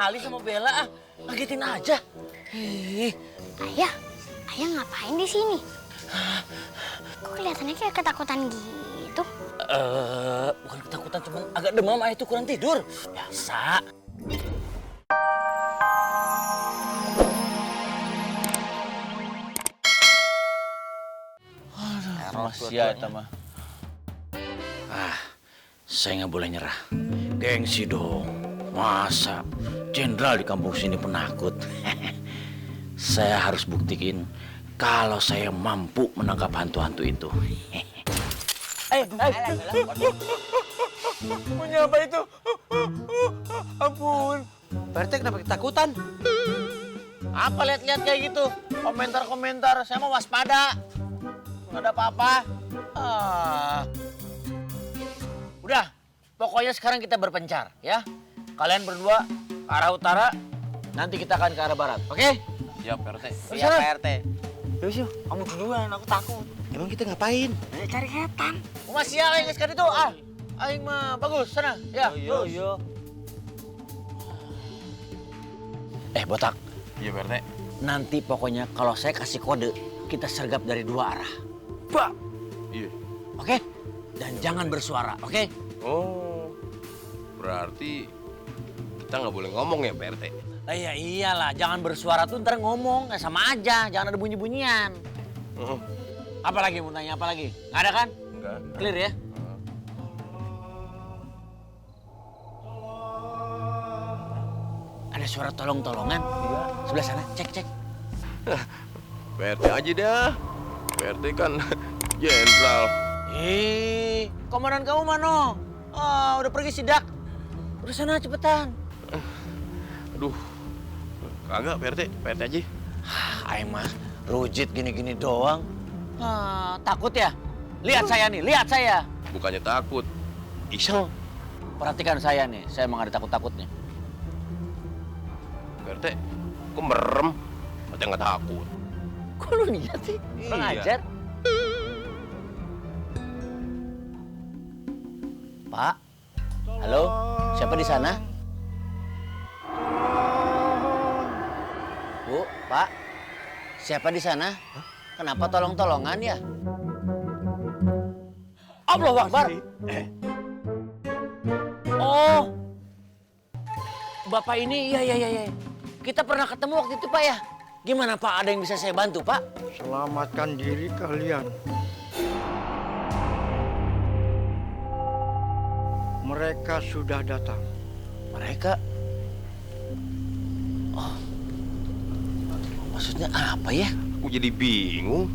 Ali sama Bella ngagetin aja. Ayah ngapain di sini? Kok kelihatannya kayak ketakutan gitu? Bukan ketakutan, cuma agak demam. Ayah itu kurang tidur. Biasa. Masih ya, mah. Saya nggak boleh nyerah. Gengsi dong. Masa jenderal di kampung sini penakut. Saya harus buktikan kalau saya mampu menangkap hantu-hantu itu. Punya apa itu? Ampun. Pak RT kenapa ketakutan? Apa lihat-lihat kayak gitu? Komentar-komentar, saya mau waspada. Nggak ada apa-apa. Udah, pokoknya sekarang kita berpencar, ya. Kalian berdua ke arah utara, nanti kita akan ke arah barat, oke? Siap Pak RT. Siap Pak RT. Yuk, kamu duluan, aku takut. Emang kita ngapain? Cari setan. Masih ya, yang sekali itu, aing mah bagus, sana, ya. Yo. Botak. Iya Pak RT. Nanti pokoknya kalau saya kasih kode, kita sergap dari dua arah. Pak. Iya. Oke? Dan jangan bersuara, oke? Oh, berarti kita nggak boleh ngomong ya Pak RT? Ya iyalah, jangan bersuara tuh ntar ngomong, sama aja, jangan ada bunyi-bunyian. Apa lagi mau tanya, apa lagi? Nggak ada kan? Enggak. Clear ya? Ada suara tolong-tolongan? Iya. Sebelah sana, cek. Pak RT aja dah. Pak RT kan jenderal. Komandan kamu mana? Udah pergi sidak. Udah sana cepetan. Aduh, kagak Pak RT aja. Aing mah rujit gini-gini doang. Takut ya? Lihat saya nih, lihat saya. Bukannya takut, iseng. Perhatikan saya nih, saya emang ada takut-takutnya. Pak RT, kok merem? Katanya nggak takut. Kok lu lihat sih? Kurang ajar. Pak, halo, siapa di sana? Bu, Pak, siapa di sana? Kenapa tolong-tolongan ya? Allahu Akbar. Oh, Bapak ini, iya. Kita pernah ketemu waktu itu, Pak ya. Gimana Pak? Ada yang bisa saya bantu, Pak? Selamatkan diri kalian. Mereka sudah datang. Mereka? Oh, maksudnya apa ya? Aku jadi bingung.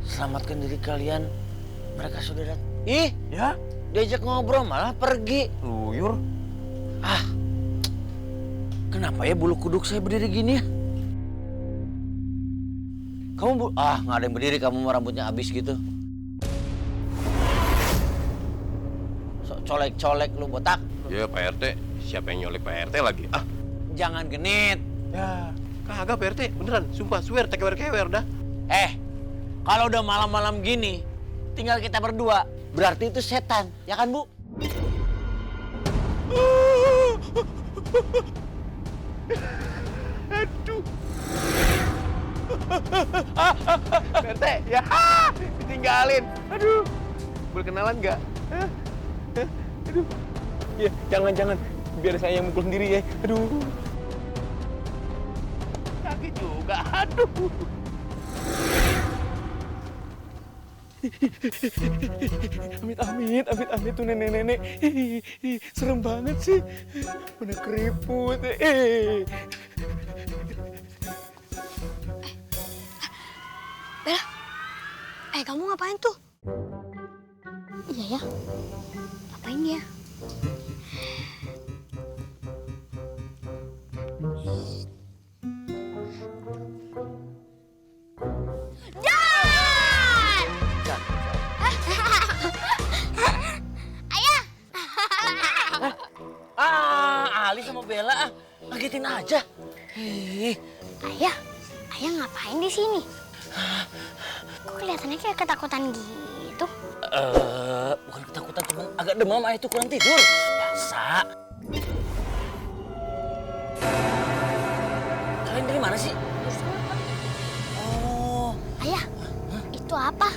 Selamatkan diri kalian. Mereka sudah datang. Ya? Diajak ngobrol malah pergi. Luyur. Kenapa ya bulu kuduk saya berdiri gini ya? Kamu nggak ada yang berdiri, kamu rambutnya habis gitu. Sok colek-colek lu botak. Ya Pak RT, siapa yang nyolek Pak RT lagi? Jangan genit. Ya, kagak Pak RT, beneran. Sumpah, swear, kewer-kewer dah. Kalau udah malam-malam gini, tinggal kita berdua, berarti itu setan, ya kan Bu? Aduh. Pak RT, ya ditinggalin. Aduh, boleh kenalan nggak? Aduh. Ya, jangan. Biar saya yang mukul sendiri ya. Aduh. Sakit juga. Aduh. Amit tuh nenek-nenek. Serem banget sih. Mana keriput. Bella, kamu ngapain tuh? Iya ya, ngapain ya? Ali sama Bella ngagetin aja. Ayah ngapain di sini? Kok kelihatannya kayak ketakutan gitu? Bukan ketakutan, cuma agak demam. Ayah itu kurang tidur. Biasa. sih? Oh, Ayah, itu apa?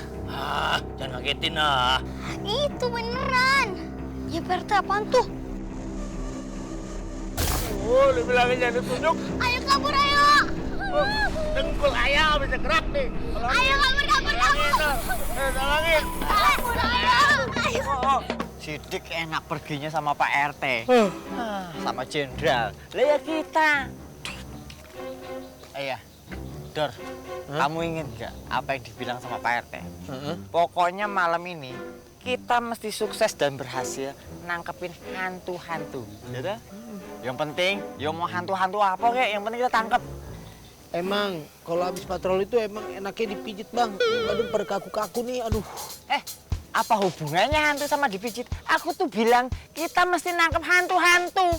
jangan ngagetin ah. Itu beneran. Ya Pak RT, apaan tuh? Oh, lu bilangin jangan ditunjuk. Ayo kabur, ayo. Dengkul ayam bisa gerak nih. Ayo kabur, kabur, kabur. Tolongin. Kabur, ayo. Ayo. Sidik enak perginya sama Pak RT. Sama jenderal. Lah ya kita. Iya. Dor, kamu inget nggak apa yang dibilang sama Pak RT? Pokoknya malam ini kita mesti sukses dan berhasil nangkepin hantu-hantu. Ya dah? Yang penting, ya mau hantu-hantu apa kek, yang penting kita tangkep. Emang kalau habis patroli itu emang enaknya dipijit bang. Aduh pada kaku-kaku nih, aduh. Apa hubungannya hantu sama dipijit? Aku tuh bilang kita mesti nangkep hantu-hantu.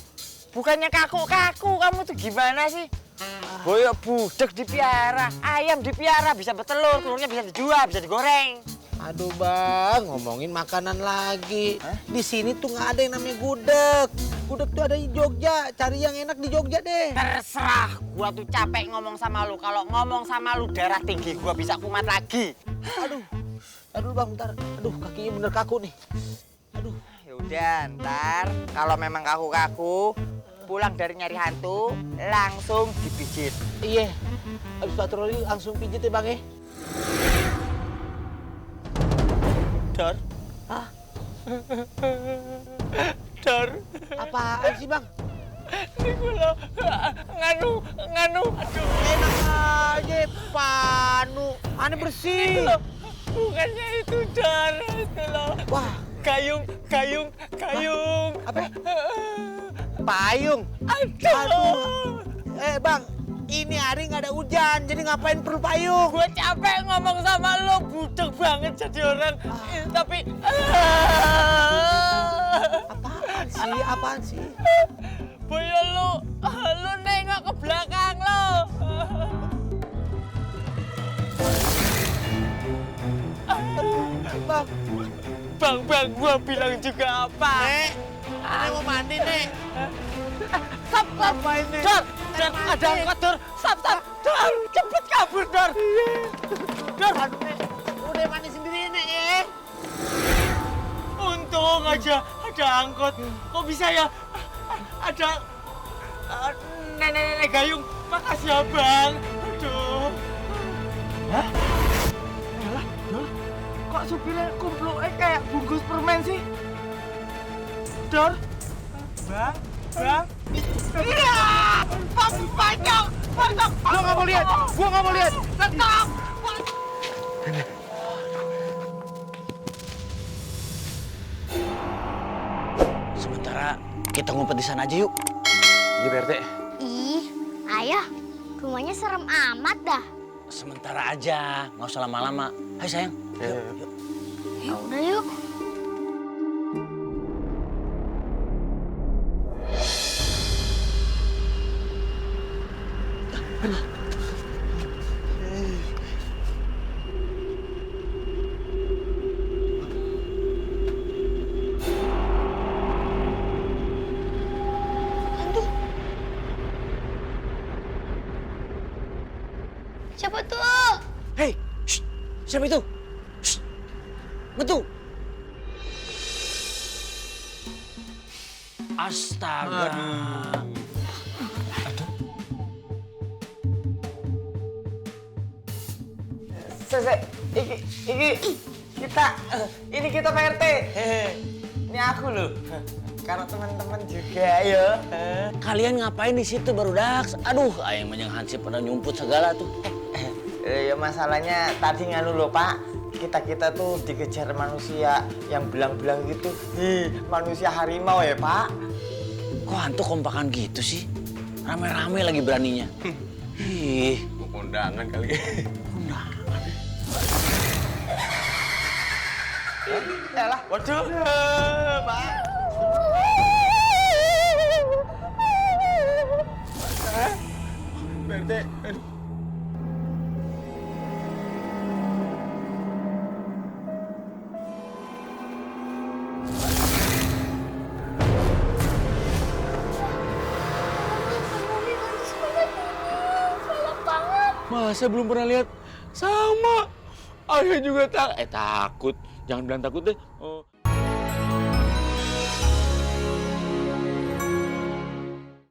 Bukannya kaku-kaku, kamu tuh gimana sih? Boyok budek dipiara, ayam dipiara, bisa bertelur, telurnya bisa dijual, bisa digoreng. Aduh bang, ngomongin makanan lagi. Di sini tuh nggak ada yang namanya gudeg. Gudeg tuh ada di Jogja. Cari yang enak di Jogja deh. Terserah, gua tuh capek ngomong sama lu. Kalau ngomong sama lu darah tinggi gua bisa kumat lagi. Aduh bang, bentar. Aduh kakinya bener kaku nih. Aduh. Yaudah, ntar kalau memang kaku-kaku, pulang dari nyari hantu, langsung dipijit. Iya. Habis patroli langsung pijit ya bang ya. Dor, Dor. Apaan sih bang? nganu, aduh. Enak aja panu. Aneh bersih. Bukannya itu Dor, itu loh. Wah. Kayung. Apa? Payung. Aduh. Bang, ini hari nggak ada hujan, jadi ngapain perlu payung? Gue capek ngomong sama lo, budek banget jadi orang. Tapi... Apaan sih? Boyo lu nengok ke belakang lo. Bang, gua bilang juga apa? Nek, ini mau mandi, Nek. Stop. Ngapain, Nek? Dor, ada angkot, Dor. Stop. Dor, cepet kabur, Dor. Dor. Aduh, Nek. Udah mandi sendiri, Nek, ya. Untung aja ada angkot. Kok bisa ya? Ada nenek gayung. Makasih ya, Bang. Aduh. Hah? Yalah, Dor. Kok supirnya kumploknya kayak bungkus permen sih? Dor. Bang. Iya! Banyak! Gua nggak mau lihat. Tetap! Sementara kita ngumpet di sana aja yuk. Iya Pak RT. Ih, ayah, rumahnya serem amat dah. Sementara aja, nggak usah lama-lama. Hai sayang. Yuk. Ya udah yuk. Siapa tuh? Hei, siapa itu? Betul. Astaga. Ini kita Pak RT. Ini aku loh. Karena teman-teman juga ya. Kalian ngapain di situ baru daks? Aduh, ayang yang Hansip pada nyumput segala tuh. Ya masalahnya tadi nganu loh Pak. Kita tuh dikejar manusia yang belang-belang gitu. Manusia harimau ya Pak. Kok hantu kompakan gitu sih? Rame-rame lagi beraninya. Ih, Mau kondangan kali. Yalah, waduh. Pak. Pak RT, aduh. Masa belum pernah lihat? Sama. Ayah juga takut. Jangan bilang takut deh. Oh.